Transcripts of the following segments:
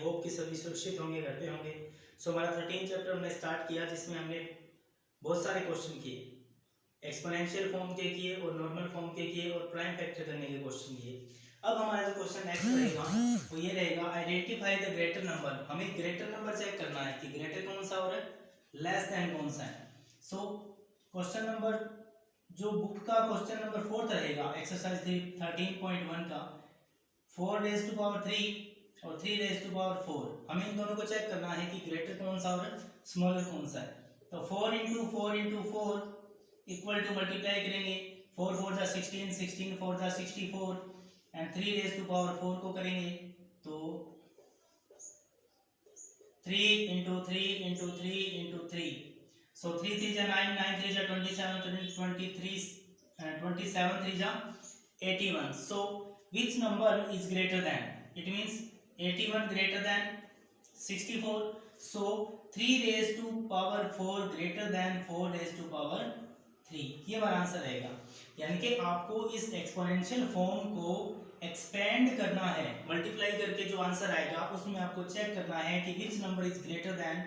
Hope कि सभी सुरक्षित होंगे, घर पे होंगे। सो हमारा 13 चैप्टर हमने स्टार्ट किया जिसमें हमने बहुत सारे क्वेश्चन किए, एक्सपोनेंशियल फॉर्म के किए और नॉर्मल फॉर्म के किए और प्राइम फैक्टर करने के क्वेश्चन किए। अब हमारा जो क्वेश्चन नेक्स्ट रहेगा वो ये रहेगा, आइडेंटिफाई द ग्रेटर नंबर। हमें ग्रेटर नंबर चेक करना है कि ग्रेटर कौन सा और लेस देन कौन सा है। सो क्वेश्चन नंबर जो बुक का क्वेश्चन नंबर 4 रहेगा एक्सरसाइज 13.1 का, 4 रेज़ टू पावर 3 और 3 रेज़ टू पावर 4। हमें इन दोनों को चेक करना है कि ग्रेटर कौन सा और स्मॉलर कौन सा है। तो 4 into 4 into 4 equal to multiply करेंगे, 4 4 जा 16, 16 4 जा 64 एंड 3 रेज़ टू पावर 4 को करेंगे तो 3 इंटू 3 इंटू 3 इंटू 3। सो 3 3 जा 9, 9 3 जा 27, 23 27 3 जा 81। सो which number is greater than, it means 81 greater than 64. So 3 raised to power 4 greater than 4 raised to power 3, ये हमारा आंसर रहेगा। यानी कि आपको इस एक्सपोनेंशियल फॉर्म को एक्सपेंड करना है, मल्टीप्लाई करके जो आंसर आएगा उसमें आपको चेक करना है कि which number is greater than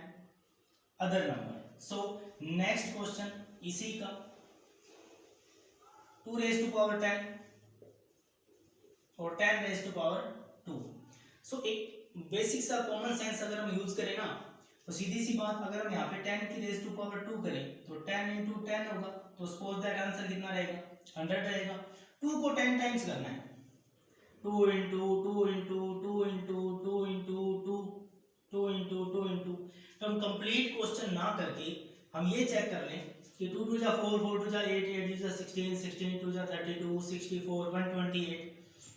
other number. So next question इसी का, 2 रेज़ टू पावर 10 और 10 रेज़ टू पावर 2। सो एक बेसिक सा कॉमन सेंस अगर हम यूज करें ना तो सीधी सी बात, अगर हम यहाँ पे 10 की रेज़ टू पावर 2 करें तो 10 इंटू 10 होगा, तो सपोज दैट आंसर कितना रहेगा, 100 रहेगा। 2 को 10 टाइम्स करना है, 2 into 2 into 2 into 2 into 2 2 into 2 into. तो हम कंप्लीट क्वेश्चन ना करके हम ये चेक कर लें कि 2 2 जा 4 4 2 जा 8 8 2 जा 16 16 2 जा 32 64 128।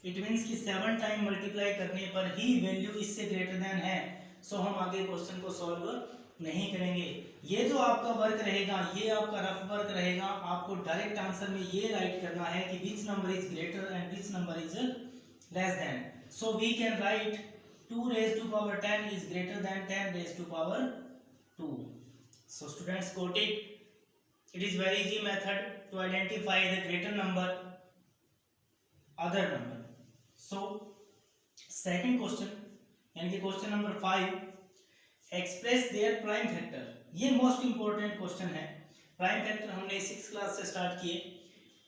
इट मीन्स कि 7 टाइम मल्टीप्लाई करने पर ही वैल्यू इससे ग्रेटर देन है। सो हम आगे क्वेश्चन को सॉल्व नहीं करेंगे। ये जो आपका वर्क रहेगा ये आपका रफ वर्क रहेगा, आपको डायरेक्ट आंसर में ये राइट करना है कि which number is greater and which number is less than. So we can write 2 raise to power 10 is greater than 10 raised to power 2. So students got it. It is very easy method to identify the greater number, other number. So second question यानी कि question number 5, express their prime factor. ये most important question है। Prime factor हमने 6th class से start किए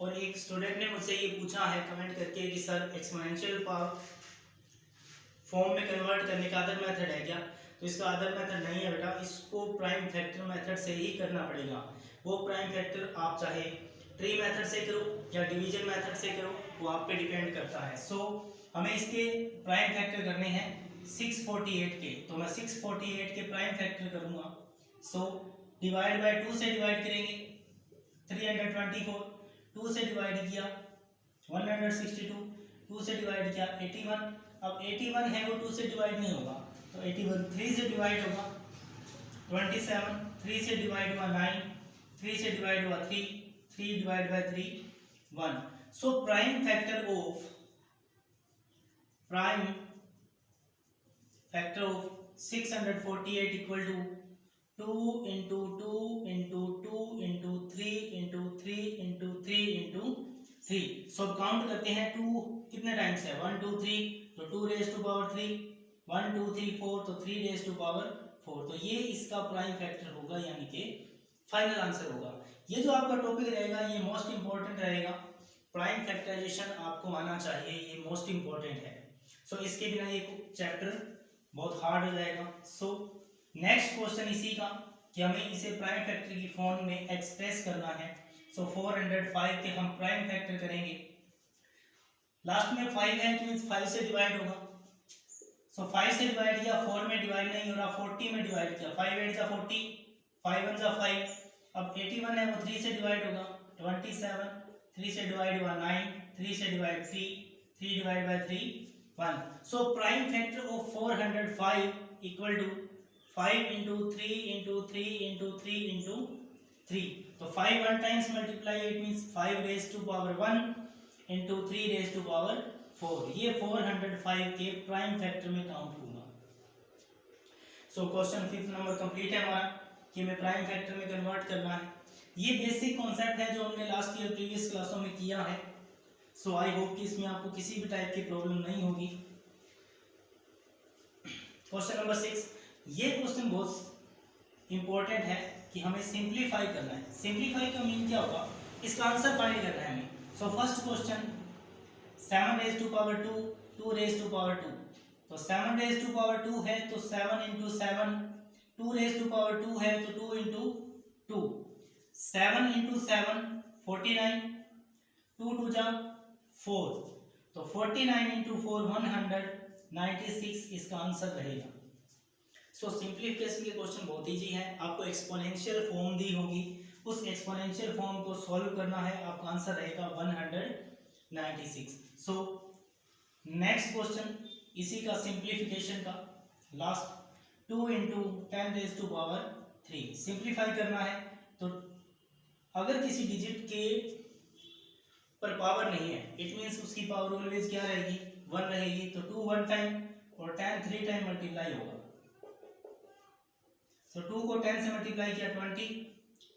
और एक student ने मुझसे ये पूछा है कमेंट करके कि सर एक्सपोनेंशियल पावर फॉर्म में कन्वर्ट करने का अदर मेथड है क्या? तो इसका अदर मेथड नहीं है बेटा, इसको प्राइम फैक्टर मेथड से ही करना पड़ेगा। वो प्राइम फैक्टर आप चाहे ट्री मेथड से करो या डिवीजन मेथड से करो, वो आप पे डिपेंड करता है। सो हमें इसके प्राइम फैक्टर करने हैं 648 के, तो मैं 648 के प्राइम फैक्टर करूंगा। सो डिवाइड बाय 2 से डिवाइड करेंगे 324, 2 से डिवाइड किया 162, 2 से डिवाइड किया 81। अब 81 है वो 2 से डिवाइड नहीं होगा तो 81 3 से डिवाइड होगा 27, 3 से डिवाइड हुआ 9, 3 से डिवाइड हुआ 3, 3 divide by 3 1। So prime factor of 648 equal to 2 into 2 into 2 into 3 into 3 into 3 into 3। So count करते हैं 2 कितने टाइम्स है, 1 2 3 तो 2 रेज़ टू पावर 3, 1 2 3 4 तो 3 रेज़ टू पावर 4। तो ये इसका प्राइम फैक्टर होगा, यानी कि फाइनल आंसर होगा। ये जो आपका टॉपिक रहेगा ये मोस्ट इंपॉर्टेंट रहेगा, प्राइम फैक्टराइजेशन आपको आना चाहिए, ये मोस्ट इंपॉर्टेंट है। सो इसके बिना ये चैप्टर बहुत हार्ड हो जाएगा। सो नेक्स्ट क्वेश्चन इसी का कि हमें इसे प्राइम फैक्टर की फॉर्म में एक्सप्रेस करना है। सो 405 के हम प्राइम फैक्टर करेंगे, लास्ट में 5 है तो मींस 5 से डिवाइड होगा। सो 5 से डिवाइड किया, 4 में डिवाइड नहीं हो रहा, 40 में डिवाइड किया, 5 8 जा 40, 5 1 जा 5। अब 81 है वो 3 से डिवाइड होगा 27, 3 से डिवाइड हुआ 9, 3 से divide 3, 3 divide by 3 1। So prime factor of 405 equal to 5 into 3 into 3 into 3 into 3। तो 5 1 times multiply, it means 5 raise to power 1 into 3 raise to power 4। ये 405 के प्राइम फैक्टर में काउंट होगा। So question 5th number complete है हमारा कि हमें prime factor में कन्वर्ट करना है। ये बेसिक कॉन्सेप्ट है जो हमने लास्ट ईयर प्रीवियस क्लासों में किया है। सो आई होप कि इसमें आपको किसी भी टाइप की प्रॉब्लम नहीं होगी। क्वेश्चन नंबर 6, ये क्वेश्चन बहुत इंपॉर्टेंट है कि हमें सिंप्लीफाई करना है। सिंप्लीफाई का मीन क्या होगा, इसका आंसर फाइंड करना है हमें। So first question 7 raise to power 2, 2 raise to power 2, तो 7 रेज टू पावर 2 है तो 7 इंटू 7, 2 रेज टू पावर 2 है तो 2 इंटू 2, 7 इंटू 7 49, 2 टू जा 4, तो 49 इंटू 4 196 इसका आंसर रहेगा। सो सिंप्लीफिकेशन के क्वेश्चन बहुत इजी है, आपको एक्सपोनेंशियल फॉर्म दी होगी, उस एक्सपोनेंशियल फॉर्म को सॉल्व करना है, आपका आंसर रहेगा 196। सो नेक्स्ट क्वेश्चन इसी का सिंप्लीफिकेशन का last 2 into 10 raise to power 3 simplify करना है। तो अगर किसी डिजिट के पर पावर नहीं है, इट मींस उसकी पावर ऑलवेज क्या रहेगी, 1 रहेगी, तो 2 1 टाइम और 10 3 टाइम मल्टीप्लाई होगा। तो 2 को 10 से मल्टीप्लाई किया 20,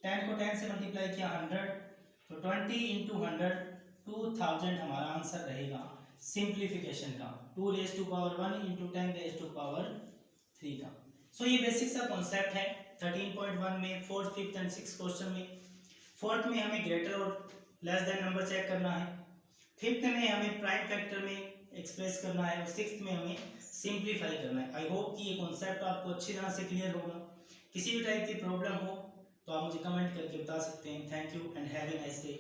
10 को 10 से मल्टीप्लाई किया 100, तो 20 इंटू 100 2000 हमारा आंसर रहेगा सिंप्लीफिकेशन का, 2 raise to power 1 into 10 raise to power 3 का। सो ये बेसिक सा कॉन्सेप्ट है 13.1 में, fourth, fifth and six question में। फोर्थ में हमें ग्रेटर और लेस देन नंबर चेक करना है, फिफ्थ में हमें प्राइम फैक्टर में एक्सप्रेस करना है, और सिक्स्थ में हमें सिंप्लीफाई करना है। आई होप कि ये कॉन्सेप्ट आपको अच्छी तरह से क्लियर होगा। किसी भी टाइप की प्रॉब्लम हो तो आप मुझे कमेंट करके बता सकते हैं। Thank you and have a nice day.